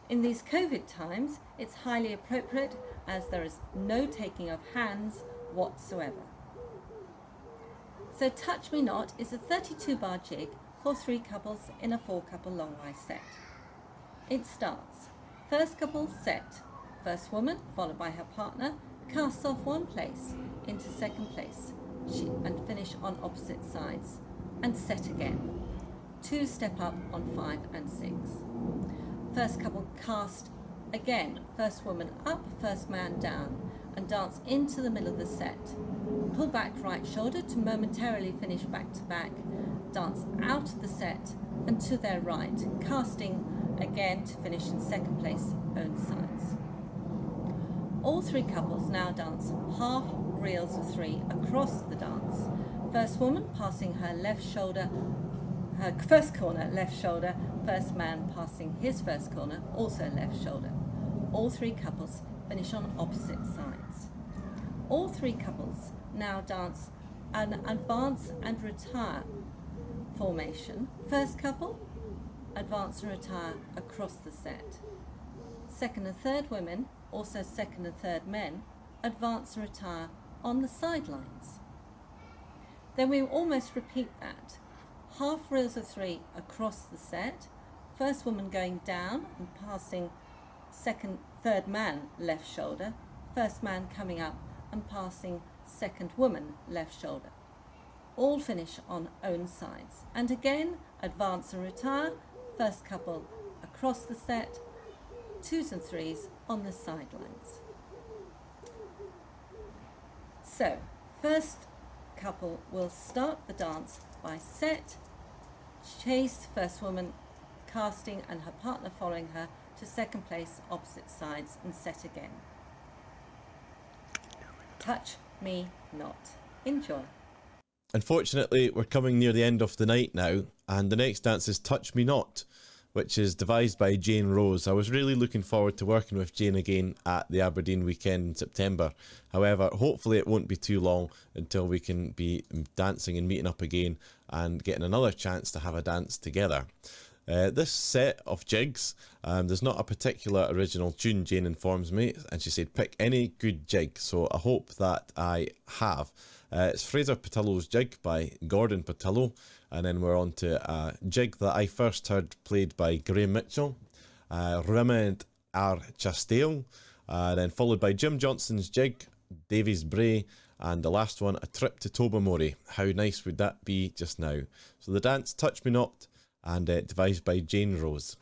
In these COVID times, it's highly appropriate as there is no taking of hands whatsoever. So Touch Me Not is a 32-bar jig for 3 couples in a 4-couple long-wise set. It starts. First couple set. First woman, followed by her partner, casts off 1 place into 2nd place and finish on opposite sides and set again. 2 step up on 5 and 6. First couple cast again. First woman up, first man down, and dance into the middle of the set. Pull back right shoulder to momentarily finish back to back. Dance out of the set and to their right, casting again to finish in 2nd place, own sides. All 3 couples now dance half reels of 3 across the dance. First woman passing her left shoulder, her first corner left shoulder, first man passing his first corner, also left shoulder. All 3 couples finish on opposite sides. All 3 couples now dance an advance and retire formation. First couple, advance and retire across the set. 2nd and 3rd women, also 2nd and 3rd men, advance and retire on the sidelines. Then we almost repeat that. Half reels of 3 across the set. First woman going down and passing 2nd, 3rd man left shoulder. First man coming up and passing 2nd woman left shoulder. All finish on own sides. And again, advance and retire. First couple across the set. 2s and 3s on the sidelines. So, first couple will start the dance by set, chase first woman casting and her partner following her to 2nd place opposite sides and set again. Touch Me Not. Enjoy. Unfortunately, we're coming near the end of the night now, and the next dance is Touch Me Not, which is devised by Jane Rose. I was really looking forward to working with Jane again at the Aberdeen weekend in September. However, hopefully it won't be too long until we can be dancing and meeting up again and getting another chance to have a dance together. This set of jigs, there's not a particular original tune, Jane informs me, and she said pick any good jig, so I hope that I have. It's Fraser Patillo's jig by Gordon Patillo, and then we're on to a jig that I first heard played by Graham Mitchell, Remand Ar Chastel, then followed by Jim Johnston's jig, Davies Bray, and the last one, A Trip to Tobermory. How nice would that be just now? So the dance, Touch Me Not, and devised by Jane Rose.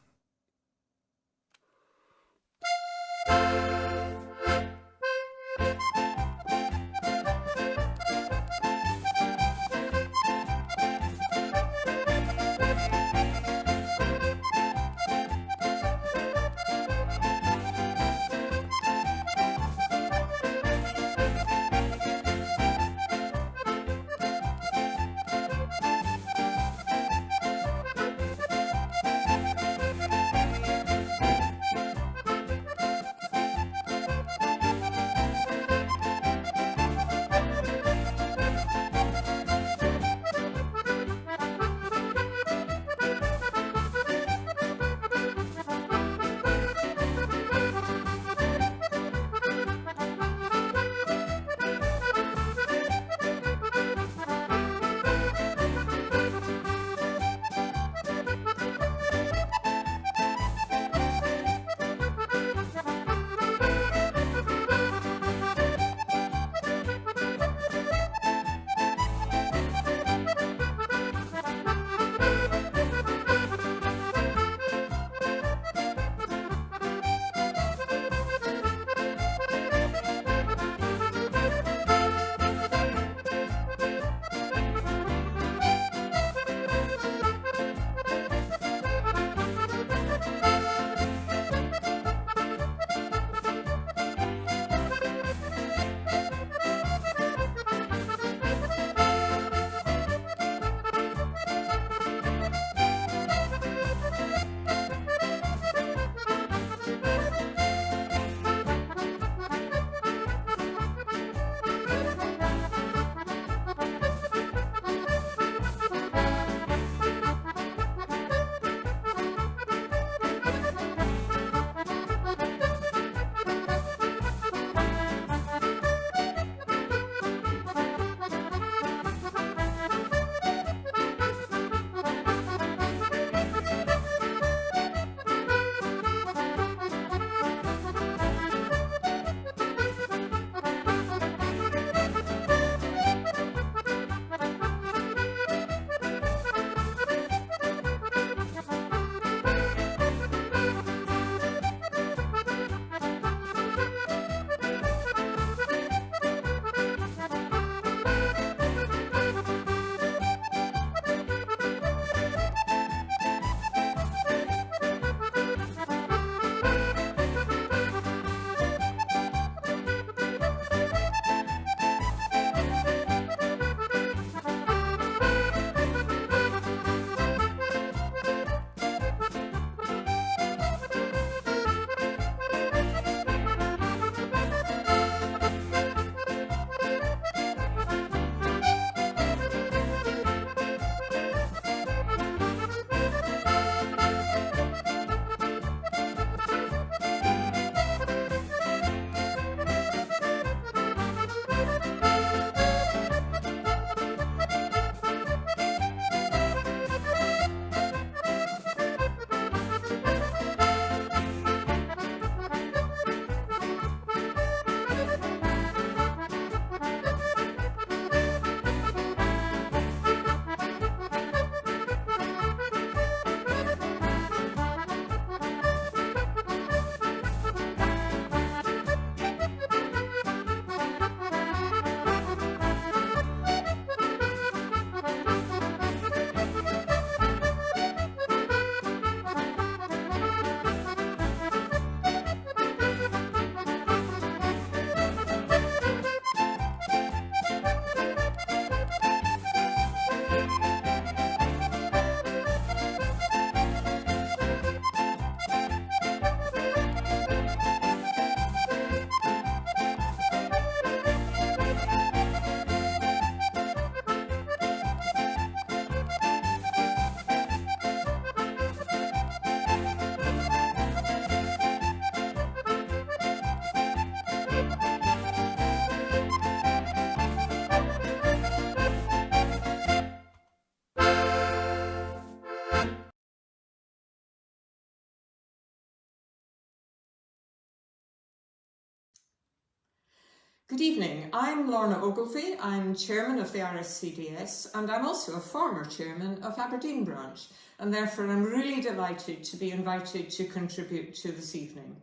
Good evening, I'm Lorna Ogilvie, I'm Chairman of the RSCDS and I'm also a former Chairman of Aberdeen Branch, and therefore I'm really delighted to be invited to contribute to this evening.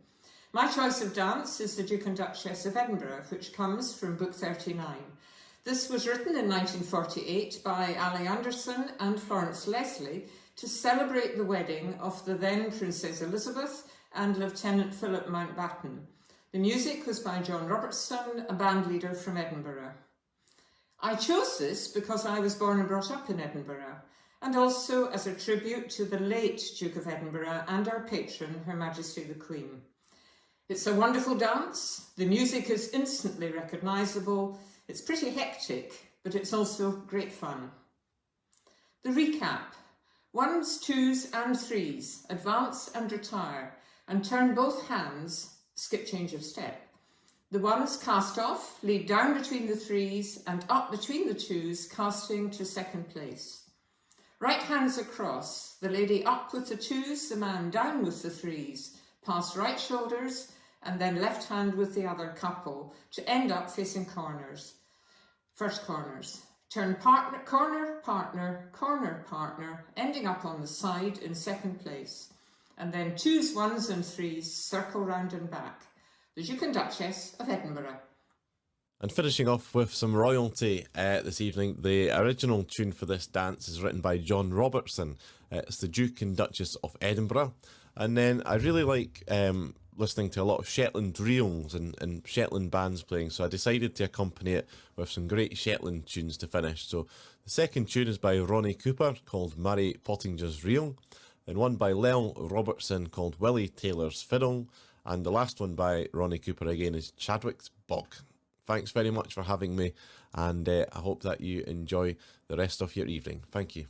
My choice of dance is the Duke and Duchess of Edinburgh, which comes from Book 39. This was written in 1948 by Ali Anderson and Florence Leslie to celebrate the wedding of the then Princess Elizabeth and Lieutenant Philip Mountbatten. The music was by John Robertson, a band leader from Edinburgh. I chose this because I was born and brought up in Edinburgh, and also as a tribute to the late Duke of Edinburgh and our patron, Her Majesty the Queen. It's a wonderful dance, the music is instantly recognisable, it's pretty hectic, but it's also great fun. The recap: 1s, 2s and 3s, advance and retire, and turn both hands, skip change of step. The 1s cast off, lead down between the 3s and up between the 2s, casting to second place. Right hands across, the lady up with the 2s, the man down with the 3s, past right shoulders, and then left hand with the other couple to end up facing corners. First corners. Turn partner, corner, partner, corner, partner, ending up on the side in second place. And then 2s, 1s and 3s circle round and back. The Duke and Duchess of Edinburgh. And finishing off with some royalty this evening, the original tune for this dance is written by John Robertson. It's the Duke and Duchess of Edinburgh. And then I really like listening to a lot of Shetland reels and Shetland bands playing, so I decided to accompany it with some great Shetland tunes to finish. So the second tune is by Ronnie Cooper called Mary Pottinger's Reel, and one by Lel Robertson called Willie Taylor's Fiddle, and the last one by Ronnie Cooper again is Chadwick's Bog. Thanks very much for having me, and I hope that you enjoy the rest of your evening. Thank you.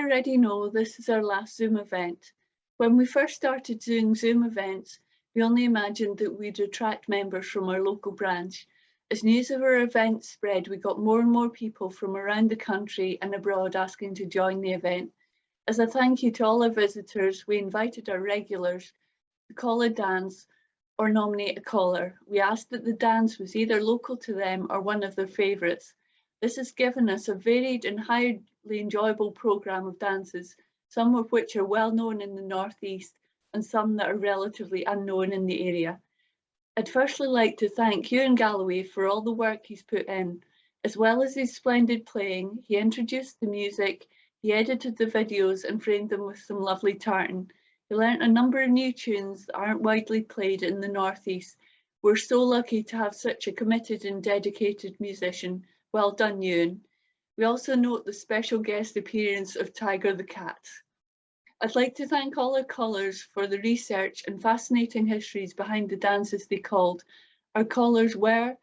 already know, this is our last Zoom event. When we first started doing Zoom events, we only imagined that we'd attract members from our local branch. As news of our event spread, we got more and more people from around the country and abroad asking to join the event. As a thank you to all our visitors, we invited our regulars to call a dance or nominate a caller. We asked that the dance was either local to them or one of their favourites. This has given us a varied and highly enjoyable programme of dances, some of which are well known in the Northeast and some that are relatively unknown in the area. I'd firstly like to thank Ewan Galloway for all the work he's put in. As well as his splendid playing, he introduced the music, he edited the videos and framed them with some lovely tartan. He learnt a number of new tunes that aren't widely played in the Northeast. We're so lucky to have such a committed and dedicated musician. Well done, Ewan. We also note the special guest appearance of Tiger the Cat. I'd like to thank all our callers for the research and fascinating histories behind the dances they called. Our callers were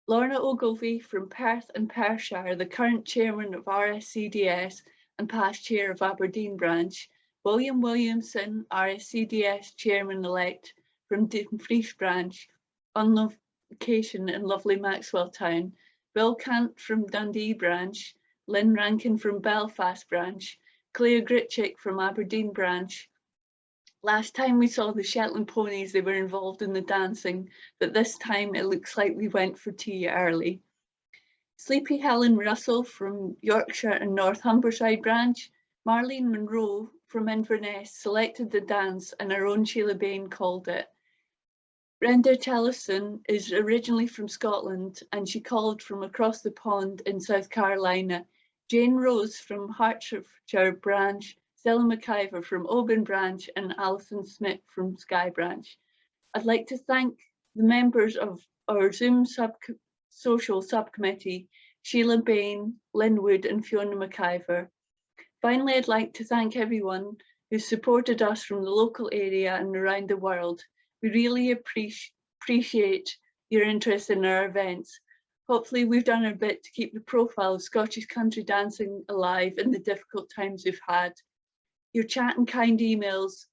Lorna Ogilvie from Perth and Perthshire, the current chairman of RSCDS and past chair of Aberdeen branch, William Williamson, RSCDS chairman-elect from Dumfries branch, on location in lovely Maxwell Town, Bill Cant from Dundee branch, Lynn Rankin from Belfast branch, Claire Gritchick from Aberdeen branch. Last time we saw the Shetland ponies, they were involved in the dancing, but this time it looks like we went for tea early. Sleepy Helen Russell from Yorkshire and North Humberside branch, Marlene Monroe from Inverness selected the dance and our own Sheila Bain called it. Brenda Tellison is originally from Scotland and she called from across the pond in South Carolina. Jane Rose from Hertfordshire branch, Stella McIver from Oban branch and Alison Smith from Skye branch. I'd like to thank the members of our Zoom social subcommittee, Sheila Bain, Lynn Wood and Fiona McIver. Finally, I'd like to thank everyone who supported us from the local area and around the world. We really appreciate your interest in our events. Hopefully we've done our bit to keep the profile of Scottish country dancing alive in the difficult times we've had. Your chat and kind emails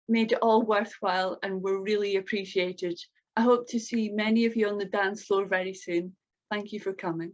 made it all worthwhile and were really appreciated. I hope to see many of you on the dance floor very soon. Thank you for coming.